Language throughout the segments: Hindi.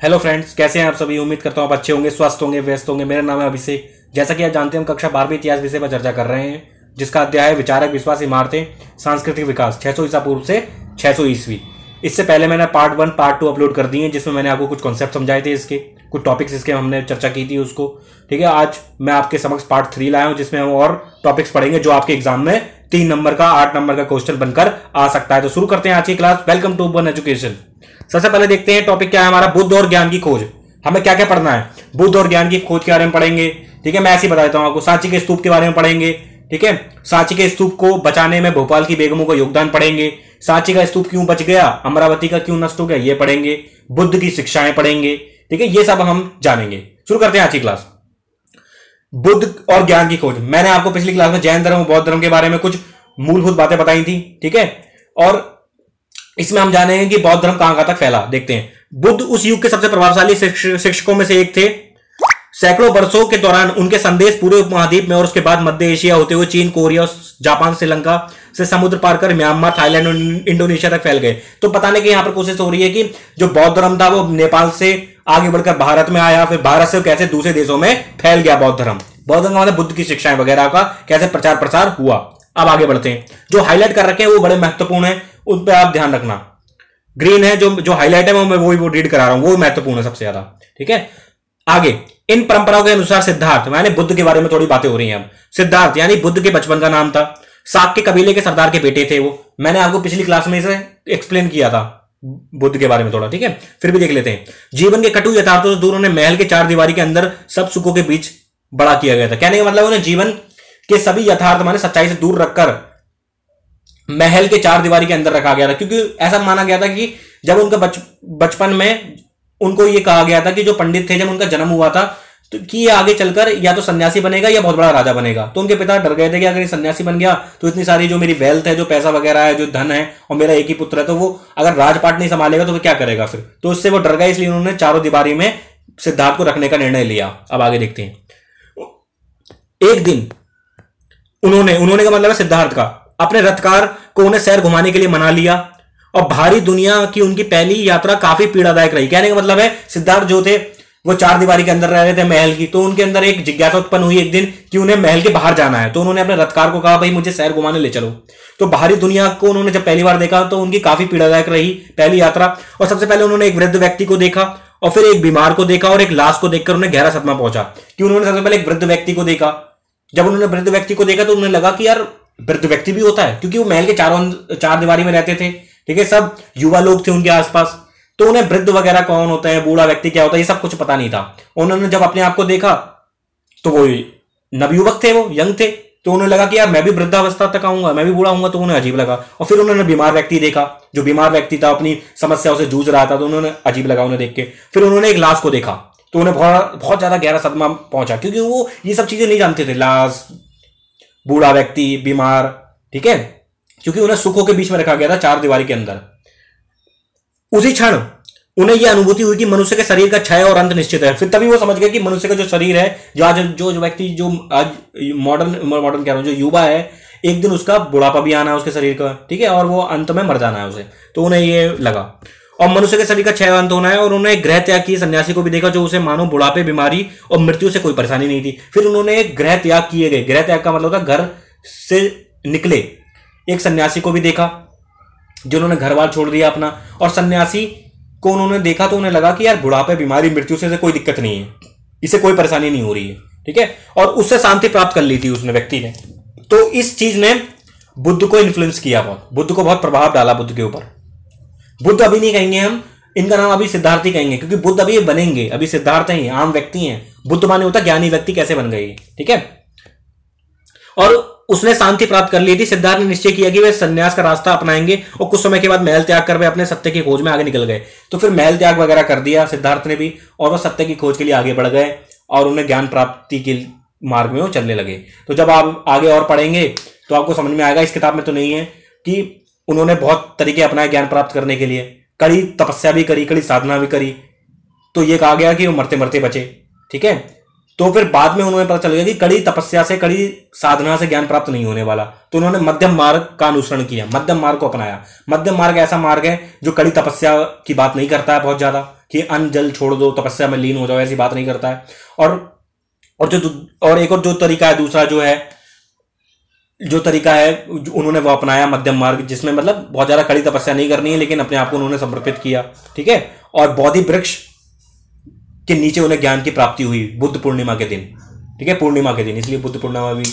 हेलो फ्रेंड्स, कैसे हैं आप सभी। उम्मीद करता हूं आप अच्छे होंगे, स्वस्थ होंगे, व्यस्त होंगे। मेरा नाम है अभिषेक। जैसा कि आप जानते हैं, हम कक्षा 12वीं इतिहास विषय पर चर्चा कर रहे हैं, जिसका अध्याय है विचारक, विश्वास, इमारतें, सांस्कृतिक विकास 600 ईसा पूर्व से 600 ईस्वी। इससे पहले मैंने पार्ट 1 पार्ट 2 अपलोड कर दिए हैं, जिसमें मैंने आपको कुछ कॉन्सेप्ट समझाए थे, इसके कुछ टॉपिक्स इसके हमने चर्चा की थी उसको। ठीक है, आज मैं आपके समक्ष पार्ट 3 लाया हूं, जिसमें हम और टॉपिक्स पढ़ेंगे जो आपके एग्जाम में 3 नंबर का 8 नंबर का क्वेश्चन बनकर आ सकता है। तो शुरू करते हैं आज की class. Welcome to One Education. सबसे पहले देखते हैं टॉपिक क्या है हमारा, बुद्ध और ज्ञान की खोज। हमें क्या क्या पढ़ना है, बुद्ध और ज्ञान की खोज के बारे में पढ़ेंगे। ठीक है, मैं ऐसे ही बता देता हूं आपको। सांची के स्तूप के बारे में पढ़ेंगे। ठीक है, सांची के स्तूप को बचाने में भोपाल की बेगमों का योगदान पढ़ेंगे। सांची का स्तूप क्यों बच गया, अमरावती का क्यों नष्ट हो गया, ये पढ़ेंगे। बुद्ध की शिक्षाएं पढ़ेंगे। ठीक है, ये सब हम जानेंगे। शुरू करते हैं आज की क्लास। बुद्ध और ज्ञान की खोज। मैंने आपको पिछली क्लास में जैन धर्म, बौद्ध धर्म के बारे में कुछ मूलभूत बातें बताई थी। ठीक है, और इसमें हम जानेंगे कि बौद्ध धर्म कहां तक फैला। देखते हैं। बुद्ध उस युग के सबसे प्रभावशाली शिक्षकों में से एक थे। सैकड़ों वर्षों के दौरान उनके संदेश पूरे उपमहाद्वीप में और उसके बाद मध्य एशिया होते हुए चीन, कोरिया, जापान, श्रीलंका से समुद्र पार कर म्यांमार, थाईलैंड और इंडोनेशिया तक फैल गए। तो बताने की यहां पर कोशिश हो रही है कि जो बौद्ध धर्म था वो नेपाल से आगे बढ़कर भारत में आया, फिर भारत से कैसे दूसरे देशों में फैल गया बौद्ध धर्म। बौद्ध धर्म मतलब बुद्ध की शिक्षाएं वगैरह का कैसे प्रचार प्रसार हुआ। अब आगे बढ़ते हैं। जो हाईलाइट कर रखे हैं वो बड़े महत्वपूर्ण है, उन पर आप ध्यान रखना। ग्रीन है जो हाईलाइट है, मैं वो रीड करा रहा हूं, वो महत्वपूर्ण है सबसे ज्यादा। ठीक है, आगे। इन परंपराओं के अनुसार सिद्धार्थ, यानी बुद्ध के बारे में थोड़ी बातें हो रही हैं अब। सिद्धार्थ यानी बुद्ध के बचपन का नाम था। साक के कबीले के सरदार के बेटे थे वो। मैंने आपको पिछली क्लास में इसे एक्सप्लेन किया था बुद्ध के बारे में थोड़ा। ठीक है, फिर भी देख लेते हैं। जीवन के कटु यथार्थों से दूर उन्हें महल के 4 दीवारी के अंदर सब सुखों के बीच बड़ा किया गया था। कहने का मतलब उन्हें जीवन के सभी यथार्थ माने सच्चाई से दूर रखकर महल के 4 दीवारी के अंदर रखा गया था, क्योंकि ऐसा माना गया था कि जब उनका बचपन में उनको यह कहा गया था कि जो पंडित थे, जब उनका जन्म हुआ था, तो कि ये आगे चलकर या तो सन्यासी बनेगा या बहुत बड़ा राजा बनेगा। तो उनके पिता डर गए थे कि अगर ये सन्यासी बन गया तो इतनी सारी जो मेरी वेल्थ है, जो पैसा वगैरह है, जो धन है, और मेरा एक ही पुत्र है, तो वो अगर राजपाट नहीं संभालेगा तो वो क्या करेगा फिर। तो उससे वो डर गए, इसलिए उन्होंने 4 दीवारी में सिद्धार्थ को रखने का निर्णय लिया। अब आगे देखते हैं। एक दिन उन्होंने का मतलब है सिद्धार्थ का, अपने रथकार को उन्हें शहर घुमाने के लिए मना लिया, और भारी दुनिया की उनकी पहली यात्रा काफी पीड़ादायक रही। कहने का मतलब है सिद्धार्थ जो थे वो 4 दीवारी के अंदर रह रहे थे महल की, तो उनके अंदर एक जिज्ञासा उत्पन्न हुई एक दिन कि उन्हें महल के बाहर जाना है। तो उन्होंने अपने रथकार को कहा, भाई मुझे शहर घुमाने ले चलो। तो बाहरी दुनिया को उन्होंने जब पहली बार देखा तो उनकी काफी पीड़ादायक रही पहली यात्रा। और सबसे पहले उन्होंने एक वृद्ध व्यक्ति को देखा, और फिर एक बीमार को देखा, और एक लाश को देखकर उन्हें गहरा सदमा पहुंचा। कि उन्होंने सबसे पहले एक वृद्ध व्यक्ति को देखा। जब उन्होंने वृद्ध व्यक्ति को देखा तो उन्हें लगा कि यार वृद्ध व्यक्ति भी होता है, क्योंकि वो महल के 4 दीवारी में रहते थे। ठीक है, सब युवा लोग थे उनके आसपास, तो उन्हें वृद्ध वगैरह कौन होता है, बूढ़ा व्यक्ति क्या होता है, ये सब कुछ पता नहीं था। उन्होंने जब अपने आप को देखा तो वो नवयुवक थे, वो यंग थे, तो उन्हें लगा कि यार मैं भी वृद्धावस्था तक आऊंगा, मैं भी बूढ़ा होऊंगा, तो उन्हें अजीब लगा। और फिर उन्होंने बीमार व्यक्ति देखा, जो बीमार व्यक्ति था अपनी समस्याओं से जूझ रहा था, तो उन्होंने अजीब लगा उन्हें देख के। फिर उन्होंने एक लाश को देखा, तो उन्हें बहुत ज्यादा गहरा सदमा पहुंचा, क्योंकि वो ये सब चीजें नहीं जानते थे, लाश, बूढ़ा व्यक्ति, बीमार। ठीक है, क्योंकि उन्हें सुखों के बीच में रखा गया था 4 दीवारी के अंदर। उसी क्षण उन्हें यह अनुभूति हुई कि मनुष्य के शरीर का क्षय और अंत निश्चित है। फिर तभी वो समझ गए कि मनुष्य का जो शरीर है, जो आज जो व्यक्ति जो आज मॉडर्न कह रहा हूं, जो युवा है, एक दिन उसका बुढ़ापा भी आना है उसके शरीर का। ठीक है, और वो अंत में मर जाना है उसे। तो उन्हें ये लगा, और मनुष्य के शरीर का क्षय अंत होना है। और उन्होंने ग्रह त्याग किए, सन्यासी को भी देखा जो उसे मानो बुढ़ापे, बीमारी और मृत्यु से कोई परेशानी नहीं थी। फिर उन्होंने ग्रह त्याग किए गए। ग्रह त्याग का मतलब होता घर से निकले एक सन्यासी को भी देखा, जिन्होंने घर बार छोड़ दिया अपना। और सन्यासी को उन्होंने देखा तो उन्हें लगा कि यार बुढ़ापे, बीमारी, मृत्यु से कोई दिक्कत नहीं है, इसे कोई परेशानी नहीं हो रही है। ठीक है, और उससे शांति प्राप्त कर ली थी उसने, व्यक्ति ने। तो इस चीज ने बुद्ध को इन्फ्लुएंस किया, बहुत बुद्ध को बहुत प्रभाव डाला बुद्ध के ऊपर। बुद्ध अभी नहीं कहेंगे हम, इनका नाम अभी सिद्धार्थ ही कहेंगे, क्योंकि बुद्ध अभी बनेंगे, अभी सिद्धार्थ हैं, आम व्यक्ति हैं। बुद्ध माने होता ज्ञानी व्यक्ति कैसे बन गए। ठीक है, और उसने शांति प्राप्त कर ली थी। सिद्धार्थ ने निश्चय किया कि वे सन्यास का रास्ता अपनाएंगे, और कुछ समय के बाद महल त्याग कर वे अपने सत्य की खोज में आगे निकल गए। तो फिर महल त्याग वगैरह कर दिया सिद्धार्थ ने भी, और वह सत्य की खोज के लिए आगे बढ़ गए, और उन्हें ज्ञान प्राप्ति के मार्ग में वो चलने लगे। तो जब आप आगे और पढ़ेंगे तो आपको समझ में आएगा, इस किताब में तो नहीं है, कि उन्होंने बहुत तरीके अपनाए ज्ञान प्राप्त करने के लिए। कड़ी तपस्या भी करी, कड़ी साधना भी करी, तो ये कहा गया कि वो मरते मरते बचे। ठीक है, तो फिर बाद में उन्हें पता चल गया कि कड़ी तपस्या से, कड़ी साधना से ज्ञान प्राप्त नहीं होने वाला, तो उन्होंने मध्यम मार्ग का अनुसरण किया, मध्यम मार्ग को अपनाया। मध्यम मार्ग ऐसा मार्ग है जो कड़ी तपस्या की बात नहीं करता है बहुत ज्यादा, कि अन्न जल छोड़ दो, तपस्या में लीन हो जाओ, ऐसी बात नहीं करता है। और एक और जो तरीका है दूसरा, जो तरीका है उन्होंने वो अपनाया मध्यम मार्ग, जिसमें मतलब बहुत ज्यादा कड़ी तपस्या नहीं करनी है, लेकिन अपने आप को उन्होंने समर्पित किया, ठीक है। और बोधि वृक्ष के नीचे उन्हें ज्ञान की प्राप्ति हुई बुद्ध पूर्णिमा के दिन, ठीक है, पूर्णिमा के दिन, इसलिए बुद्ध पूर्णिमा भी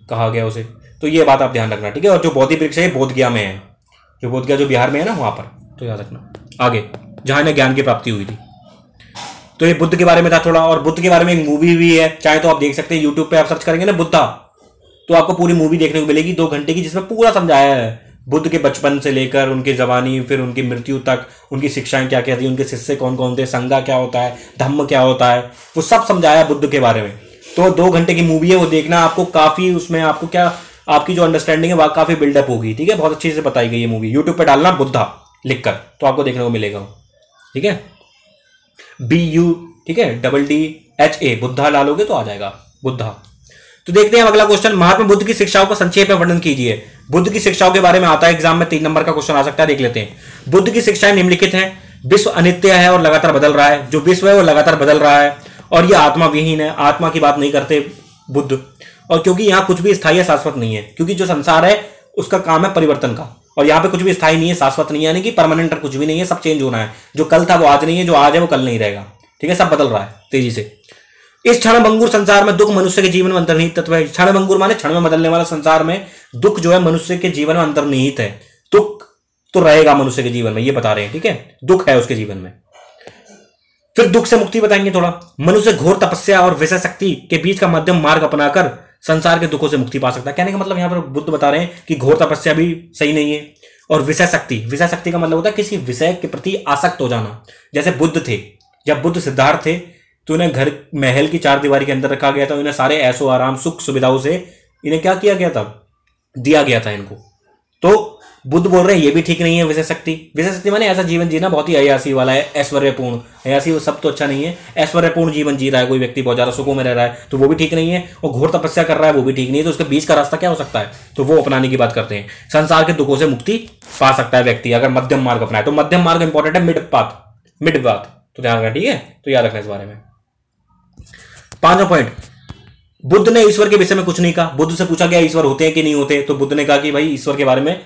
कहा गया उसे। तो ये बात आप ध्यान रखना, ठीक है। और जो बोधि वृक्ष है बोधगया में है, जो बोधगया जो बिहार में है ना, वहां पर, तो याद रखना। आगे जहां इन्हें ज्ञान की प्राप्ति हुई थी। तो ये बुद्ध के बारे में था थोड़ा। और बुद्ध के बारे में एक मूवी भी है, चाहे तो आप देख सकते हैं, यूट्यूब पे आप सर्च करेंगे ना बुद्धा, तो आपको पूरी मूवी देखने को मिलेगी 2 घंटे की, जिसमें पूरा समझाया है बुद्ध के बचपन से लेकर उनकी जवानी, फिर उनकी मृत्यु तक, उनकी शिक्षाएं क्या क्या थी, उनके शिष्य कौन कौन थे, संघा क्या होता है, धम्म क्या होता है, वो सब समझाया बुद्ध के बारे में। तो 2 घंटे की मूवी है, वो देखना, आपको काफी उसमें आपको क्या, आपकी जो अंडरस्टैंडिंग है वो काफी बिल्डअप होगी, ठीक है। बहुत अच्छे से बताई गई है मूवी, यूट्यूब पे डालना बुद्धा लिखकर, तो आपको देखने को मिलेगा, ठीक है। BU, ठीक है, DDHA, बुद्धा डालोगे तो आ जाएगा बुद्धा। तो देखते हैं अगला क्वेश्चन, महात्मा बुद्ध की शिक्षाओं को संक्षेप में वर्णन कीजिए। बुद्ध की शिक्षाओं के बारे में आता है एग्जाम में, 3 नंबर का क्वेश्चन आ सकता है, देख लेते हैं। बुद्ध की शिक्षाएं निम्नलिखित हैं। विश्व अनित्य है और लगातार बदल रहा है, जो विश्व है वो लगातार बदल रहा है, और यह आत्मा विहीन है, आत्मा की बात नहीं करते बुद्ध। और क्योंकि यहां कुछ भी स्थायी शाश्वत नहीं है, क्योंकि जो संसार है उसका काम है परिवर्तन का, और यहाँ पे कुछ भी स्थायी नहीं है, शाश्वत नहीं है, यानी कि परमानेंट कुछ भी नहीं है, सब चेंज होना है। जो कल था वो आज नहीं है, जो आज है वो कल नहीं रहेगा, ठीक है, सब बदल रहा है तेजी से। इस क्षणभंगुर संसार में दुख मनुष्य के जीवन में अंतर्निहित तत्व है। क्षणभंगुर माने क्षण में बदलने वाला संसार में दुख जो है मनुष्य के जीवन में अंतर्निहित है। दुख तो रहेगा मनुष्य के जीवन में, ये बता रहे हैं, ठीक है, दुख है उसके जीवन में। फिर दुख से मुक्ति बताएंगे थोड़ा। मनुष्य घोर तपस्या और विषय शक्ति के बीच का मध्यम मार्ग अपनाकर संसार के दुखों से मुक्ति पा सकता है। कहने का मतलब यहां पर बुद्ध बता रहे हैं कि घोर तपस्या भी सही नहीं है, और विषय शक्ति का मतलब होता है किसी विषय के प्रति आसक्त हो जाना। जैसे बुद्ध थे, जब बुद्ध सिद्धार्थ थे तो इन्हें घर महल की 4 दीवारी के अंदर रखा गया था, इन्हें सारे ऐशो आराम सुख सुविधाओं से इन्हें क्या किया गया था, दिया गया था इनको। तो बुद्ध बोल रहे हैं ये भी ठीक नहीं है। विषय शक्ति माने ऐसा जीवन जीना बहुत ही अयासी वाला है, ऐश्वर्यपूर्ण। अयासी वो सब तो अच्छा नहीं है, ऐश्वर्यपूर्ण जीवन जी रहा है कोई व्यक्ति, बहुत ज्यादा सुखों में रह रहा है, तो वो भी ठीक नहीं है। और घोर तपस्या कर रहा है, वो भी ठीक नहीं है। तो उसके बीच का रास्ता क्या हो सकता है, तो वो अपनाने की बात करते हैं। संसार के दुखों से मुक्ति पा सकता है व्यक्ति अगर मध्यम मार्ग अपनाए। तो मध्यम मार्ग इंपॉर्टेंट है, मिड पाथ, तो ध्यान रखना, ठीक है, तो याद रखना इस बारे में। 5वां पॉइंट, बुद्ध ने ईश्वर के विषय में कुछ नहीं कहा। बुद्ध से पूछा गया ईश्वर होते हैं कि नहीं होते, तो बुद्ध ने कहा कि भाई ईश्वर के बारे में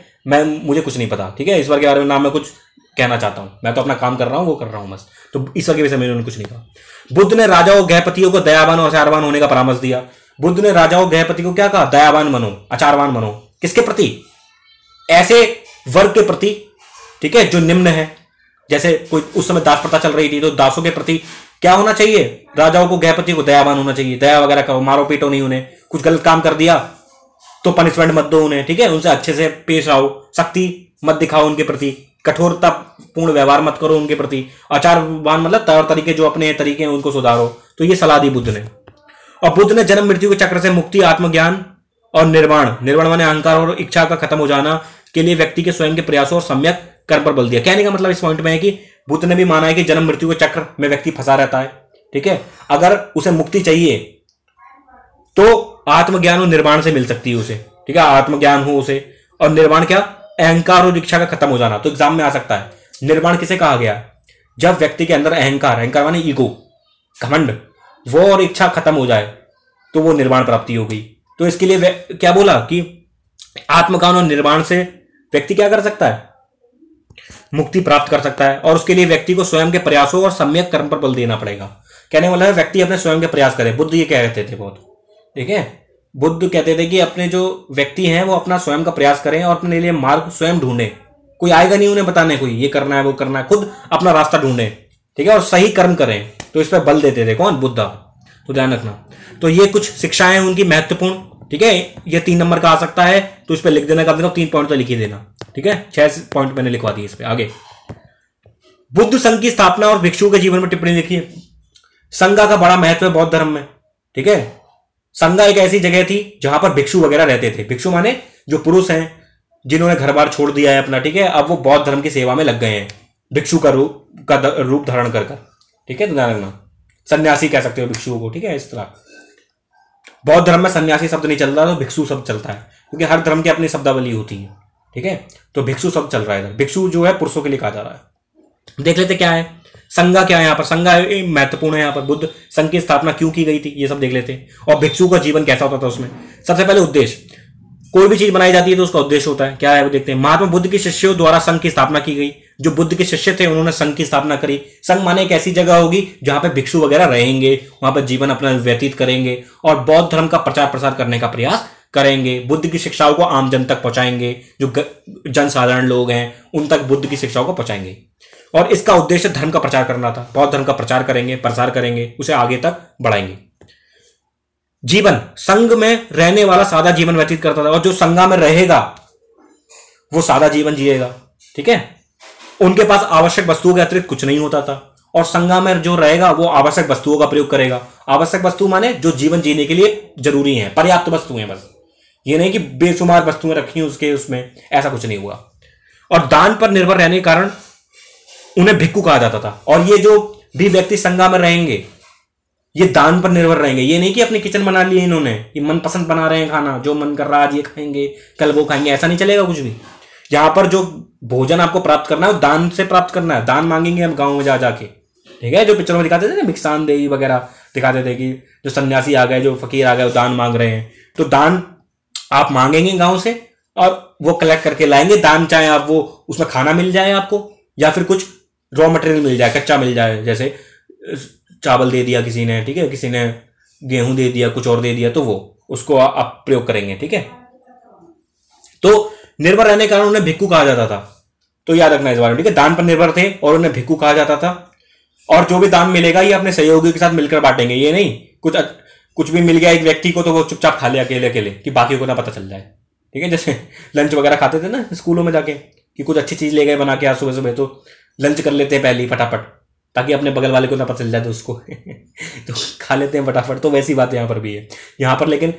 मुझे कुछ नहीं पता, ठीक है, ईश्वर के बारे में ना मैं कुछ कहना चाहता हूं, मैं तो अपना काम कर रहा हूं, वो कर रहा हूं बस। तो ईश्वर के विषय में उन्होंने कुछ नहीं कहा। बुद्ध ने राजाओं गृहपतियों को दयावान और आचारवान होने का परामर्श दिया। बुद्ध ने राजाओं गृहपति को क्या कहा, दयावान बनो, आचारवान बनो। किसके प्रति, ऐसे वर्ग के प्रति, ठीक है, जो निम्न है। जैसे कोई उस समय दास प्रथा चल रही थी, तो दासों के प्रति क्या होना चाहिए, राजाओं को गृहपति को दयावान होना चाहिए। दया वगैरह करो, मारो पीटो नहीं उन्हें, कुछ गलत काम कर दिया तो पनिशमेंट मत दो उन्हें, ठीक है, उनसे अच्छे से पेश आओ, सख्ती मत दिखाओ उनके प्रति, कठोरता पूर्ण व्यवहार मत करो उनके प्रति। आचारवान मतलब तौर तरीके जो अपने तरीके हैं उनको सुधारो। तो ये सलाह दी बुद्ध ने। और बुद्ध ने जन्म मृत्यु के चक्र से मुक्ति, आत्मज्ञान और निर्वाण माने अहंकार और इच्छा का खत्म हो जाना के लिए व्यक्ति के स्वयं के प्रयासों और सम्यक कर्म पर बल दिया। कहने का मतलब इस पॉइंट में है कि बुद्ध ने भी माना है कि जन्म मृत्यु के चक्र में व्यक्ति फंसा रहता है, ठीक है, अगर उसे मुक्ति चाहिए तो आत्मज्ञान और निर्वाण से मिल सकती है उसे, ठीक है, आत्मज्ञान हो उसे। और निर्वाण क्या, अहंकार और इच्छा का खत्म हो जाना। तो एग्जाम में आ सकता है। निर्वाण किसे कहा गया, जब व्यक्ति के अंदर अहंकार माने ईगो, घमंड, वो और इच्छा खत्म हो जाए तो वो निर्वाण प्राप्ति हो गई। तो इसके लिए क्या बोला कि आत्मज्ञान और निर्वाण से व्यक्ति क्या कर सकता है, मुक्ति प्राप्त कर सकता है। और उसके लिए व्यक्ति को स्वयं के प्रयासों और सम्यक कर्म पर बल देना पड़ेगा। कहने वाला है व्यक्ति अपने स्वयं के प्रयास करे। बुद्ध ये कह रहे थे बहुत, ठीक है, बुद्ध कहते थे कि अपने जो व्यक्ति हैं वो अपना स्वयं का प्रयास करें और अपने लिए मार्ग स्वयं ढूंढें। कोई आएगा नहीं उन्हें बताने, कोई ये करना है वो करना है, खुद अपना रास्ता ढूंढें, ठीक है, और सही कर्म करें। तो इस पर बल देते थे कौन, बुद्ध। तो ध्यान रखना। तो ये कुछ शिक्षाएं हैं उनकी महत्वपूर्ण, ठीक है, ये 3 नंबर का आ सकता है, तो इस पर लिख देना, कर देना, 3 पॉइंट तो लिख ही देना, ठीक है, 6 पॉइंट मैंने लिखवा दिए इस पे। आगे बुद्ध संघ की स्थापना और भिक्षुओं के जीवन में टिप्पणी लिखिए। संघा का बड़ा महत्व है बौद्ध धर्म में, ठीक है। संघा एक ऐसी जगह थी जहां पर भिक्षु वगैरह रहते थे। भिक्षु माने जो पुरुष हैं जिन्होंने घर बार छोड़ दिया है अपना, ठीक है, अब वो बौद्ध धर्म की सेवा में लग गए हैं, भिक्षु का रूप धारण कर, ठीक है, तो ध्यान रखना। सन्यासी कह सकते हो भिक्षुओं को, ठीक है, इस तरह। बौद्ध धर्म में सन्यासी शब्द नहीं चल रहा, तो भिक्षु शब्द चलता है, क्योंकि हर धर्म की अपनी शब्दावली होती है। ठीक है, तो भिक्षु शब्द चल रहा है इधर। भिक्षु जो है पुरुषों के लिए कहा जा रहा है। देख लेते क्या है संज्ञा, क्या है यहाँ पर संज्ञा महत्वपूर्ण है। यहाँ पर बुद्ध संघ की स्थापना क्यों की गई थी ये सब देख लेते हैं, और भिक्षु का जीवन कैसा होता था उसमें। सबसे पहले उद्देश्य, कोई भी चीज बनाई जाती है तो उसका उद्देश्य होता है, क्या है वो देखते हैं। महात्मा बुद्ध के शिष्यों द्वारा संघ की स्थापना की गई। जो बुद्ध के शिष्य थे उन्होंने संघ की स्थापना करी। संघ माने एक ऐसी जगह होगी जहां पे भिक्षु वगैरह रहेंगे, वहां पर जीवन अपना व्यतीत करेंगे और बौद्ध धर्म का प्रचार प्रसार करने का प्रयास करेंगे। बुद्ध की शिक्षाओं को आम जन तक पहुंचाएंगे, जो जनसाधारण लोग हैं उन तक बुद्ध की शिक्षाओं को पहुंचाएंगे। और इसका उद्देश्य धर्म का प्रचार करना था। बौद्ध धर्म का प्रचार करेंगे, प्रसार करेंगे, उसे आगे तक बढ़ाएंगे। जीवन, संघ में रहने वाला सादा जीवन व्यतीत करता था, और जो संघ में रहेगा वो सादा जीवन जिएगा। ठीक है, उनके पास आवश्यक वस्तुओं के अतिरिक्त कुछ नहीं होता था, और संघ में जो रहेगा वो आवश्यक वस्तुओं का प्रयोग करेगा। आवश्यक वस्तु माने जो जीवन जीने के लिए जरूरी है, पर्याप्त वस्तुएं, बस ये नहीं कि बेशुमार वस्तुएं रखी उसके उसमें, ऐसा कुछ नहीं हुआ। और दान पर निर्भर रहने के कारण उन्हें भिक्षु कहा जाता था। और ये जो भी व्यक्ति संघ में रहेंगे ये दान पर निर्भर रहेंगे। ये नहीं कि अपनी किचन बना लिए इन्होंने, ये मनपसंद बना रहे हैं खाना, जो मन कर रहा है आज ये खाएंगे कल वो खाएंगे, ऐसा नहीं चलेगा कुछ भी। यहां पर जो भोजन आपको प्राप्त करना है वो दान से प्राप्त करना है। दान मांगेंगे हम गाँव में जा जाके। ठीक है, जो पिक्चरों में दिखाते थे ना भिक्षान देवी वगैरह दिखाते थे कि जो सन्यासी आ गए, जो फकीर आ गए वो दान मांग रहे हैं, तो दान आप मांगेंगे गाँव से और वो कलेक्ट करके लाएंगे। दान चाहे आप वो उसमें खाना मिल जाए आपको, या फिर कुछ रॉ मटेरियल मिल जाए, कच्चा मिल जाए, जैसे चावल दे दिया किसी ने, ठीक है, किसी ने गेहूं दे दिया, कुछ और दे दिया, तो वो उसको आप प्रयोग करेंगे। ठीक है, तो निर्भर रहने के कारण उन्हें भिक्षु कहा जाता था, तो याद रखना इस बारे में। ठीक है, दान पर निर्भर थे और उन्हें भिक्षु कहा जाता था। और जो भी दान मिलेगा ये अपने सहयोगियों के साथ मिलकर बांटेंगे। ये नहीं कुछ भी मिल गया एक व्यक्ति को तो वो चुपचाप खा ले अकेले अकेले, कि बाकी को ना पता चल जाए। ठीक है, जैसे लंच वगैरह खाते थे ना स्कूलों में जाके, कि कुछ अच्छी चीज ले गए बना के आज सुबह सुबह, तो लंच कर लेते हैं पहले ही फटाफट, ताकि अपने बगल वाले को ना पता चल जाए तो उसको तो खा लेते हैं फटाफट। तो वैसी बात यहाँ पर भी है। यहाँ पर लेकिन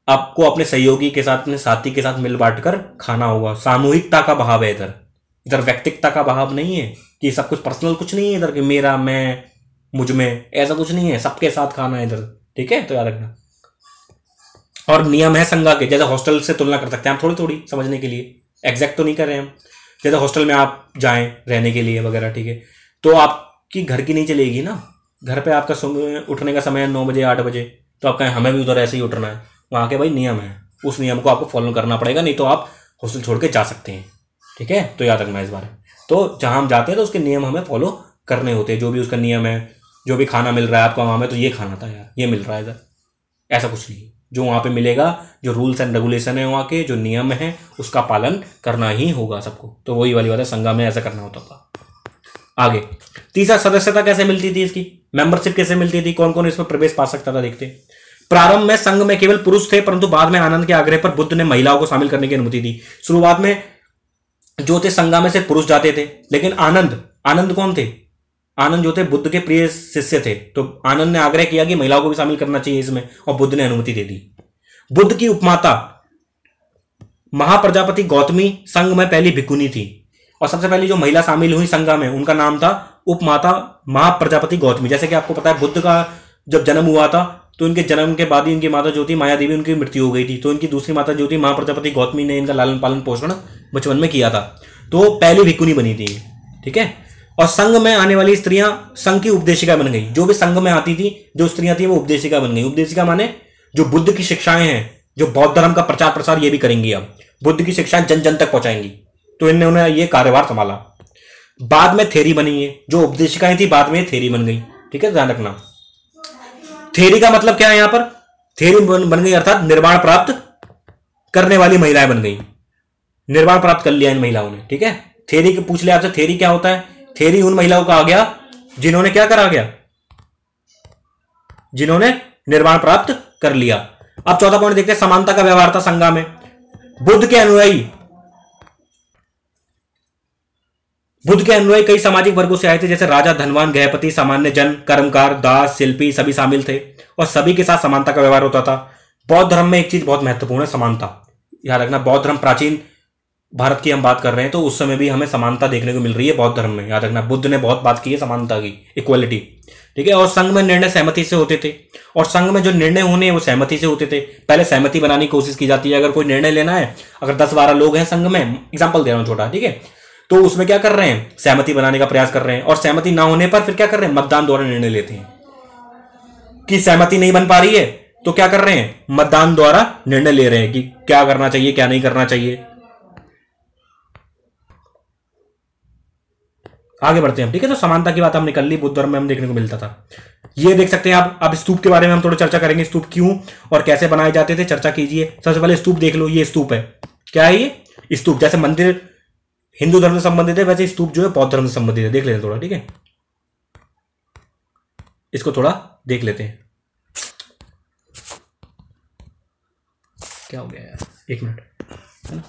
आपको अपने सहयोगी के साथ, अपने साथी के साथ मिल बांट कर खाना होगा। सामूहिकता का भाव है इधर, इधर व्यक्तिगता का भाव नहीं है कि सब कुछ पर्सनल कुछ नहीं है इधर, कि मेरा, मैं, मुझ में, ऐसा कुछ नहीं है। सबके साथ खाना है इधर। ठीक है, तो याद रखना। और नियम है संघ के, जैसे हॉस्टल से तुलना कर सकते हैं हम थोड़ी थोड़ी समझने के लिए, एग्जैक्ट तो नहीं कर रहे हम। जैसे हॉस्टल में आप जाएं रहने के लिए वगैरह, ठीक है, तो आपकी घर की नहीं चलेगी ना। घर पे आपका उठने का समय है 9 बजे 8 बजे, तो आप कहें हमें भी उधर ऐसे ही उठना है। वहाँ के भाई नियम है, उस नियम को आपको फॉलो करना पड़ेगा, नहीं तो आप हॉस्टल छोड़ के जा सकते हैं। ठीक है, तो याद रखना इस बारे में। तो जहाँ हम जाते हैं तो उसके नियम हमें फॉलो करने होते हैं, जो भी उसका नियम है। जो भी खाना मिल रहा है आपको वहाँ में, तो ये खाना था यार, ये मिल रहा है इधर, ऐसा कुछ नहीं। जो वहाँ पे मिलेगा, जो रूल्स एंड रेगुलेशन है वहाँ के, जो नियम है, उसका पालन करना ही होगा सबको। तो वही वाली बात है, संघ में ऐसा करना होता था। आगे तीसरा, सदस्यता कैसे मिलती थी, इसकी मेंबरशिप कैसे मिलती थी, कौन कौन इसमें प्रवेश पा सकता था, देखते। प्रारंभ में संघ में केवल पुरुष थे, परंतु बाद में आनंद के आग्रह पर बुद्ध ने महिलाओं को शामिल करने की अनुमति दी। शुरुआत में जो थे संघ में से पुरुष जाते थे, लेकिन आनंद कौन थे? आनंद जो थे बुद्ध के प्रिय शिष्य थे, तो आनंद ने आग्रह किया कि महिलाओं को भी शामिल करना चाहिए इसमें, और बुद्ध ने अनुमति दे दी। बुद्ध की उपमाता महाप्रजापति गौतमी संघ में पहली भिक्षुनी थी, और सबसे पहली जो महिला शामिल हुई संघ में उनका नाम था उपमाता महाप्रजापति गौतमी। जैसे कि आपको पता है बुद्ध का जब जन्म हुआ था तो इनके जन्म के बाद ही इनकी माता जो थी माया देवी, उनकी मृत्यु हो गई थी, तो इनकी दूसरी माता जो थी महाप्रजापति गौतमी ने इनका लालन पालन पोषण बचपन में किया था, तो पहली भिक्षुनी बनी थी। ठीक है, और संघ में आने वाली स्त्रियां संघ की उपदेशिका बन गई। जो भी संघ में आती थी, जो स्त्रियां थी, वो उपदेशिका बन गई। उपदेशिका माने जो बुद्ध की शिक्षाएं हैं, जो बौद्ध धर्म का प्रचार प्रसार ये भी करेंगी, अब बुद्ध की शिक्षाएं जन जन तक पहुंचाएंगी, तो इन्होंने ये कार्यभार संभाला। बाद में थेरी बनी है, जो उपदेशिकाएं थी बाद में थेरी बन गई। ठीक है, ध्यान रखना। थेरी का मतलब क्या है यहाँ पर? थेरी बन गई अर्थात निर्वाण प्राप्त करने वाली महिलाएं बन गई। निर्वाण प्राप्त कर लिया इन महिलाओं ने। ठीक है, थेरी के पूछ लिया आपसे, थेरी क्या होता है? थेरी उन महिलाओं का आ गया जिन्होंने क्या करा गया, जिन्होंने निर्वाण प्राप्त कर लिया। अब चौथा पॉइंट देखते हैं, समानता का व्यवहार था संघ में। बुद्ध के अनुयायी कई सामाजिक वर्गों से आए थे, जैसे राजा, धनवान, गृहपति, सामान्य जन, कर्मकार, दास, शिल्पी, सभी शामिल थे, और सभी के साथ समानता का व्यवहार होता था। बौद्ध धर्म में एक चीज बहुत महत्वपूर्ण है, समानता। याद रखना, बौद्ध धर्म प्राचीन भारत की हम बात कर रहे हैं तो उस समय भी हमें समानता देखने को मिल रही है बौद्ध धर्म में। याद रखना, बुद्ध ने बहुत बात की है समानता की, इक्वलिटी। ठीक है, और संघ में निर्णय सहमति से होते थे, और संघ में जो निर्णय होने वो सहमति से होते थे। पहले सहमति बनाने की कोशिश की जाती है, अगर कोई निर्णय लेना है, अगर 10-12 लोग हैं संघ में, एग्जाम्पल दे रहा हूं छोटा, ठीक है, तो उसमें क्या कर रहे हैं, सहमति बनाने का प्रयास कर रहे हैं, और सहमति ना होने पर फिर क्या कर रहे हैं, मतदान द्वारा निर्णय लेते हैं। कि सहमति नहीं बन पा रही है तो क्या कर रहे हैं, मतदान द्वारा निर्णय ले रहे हैं कि क्या करना चाहिए क्या नहीं करना चाहिए। आगे बढ़ते हैं, ठीक है। तो समानता की बात हमने कर ली, बुद्ध धर्म में हम देखने को मिलता था। ये देख सकते हैं आप। अब स्तूप के बारे में हम थोड़ी चर्चा करेंगे, स्तूप क्यों और कैसे बनाए जाते थे, चर्चा कीजिए। सबसे पहले स्तूप देख लो, ये स्तूप है, क्या है ये स्तूप। जैसे मंदिर हिंदू धर्म से संबंधित है, वैसे स्तूप जो है बौद्ध धर्म से संबंधित है। देख लेते हैं थोड़ा, ठीक है, इसको थोड़ा देख लेते हैं। क्या हो गया यार, एक मिनट, है ना।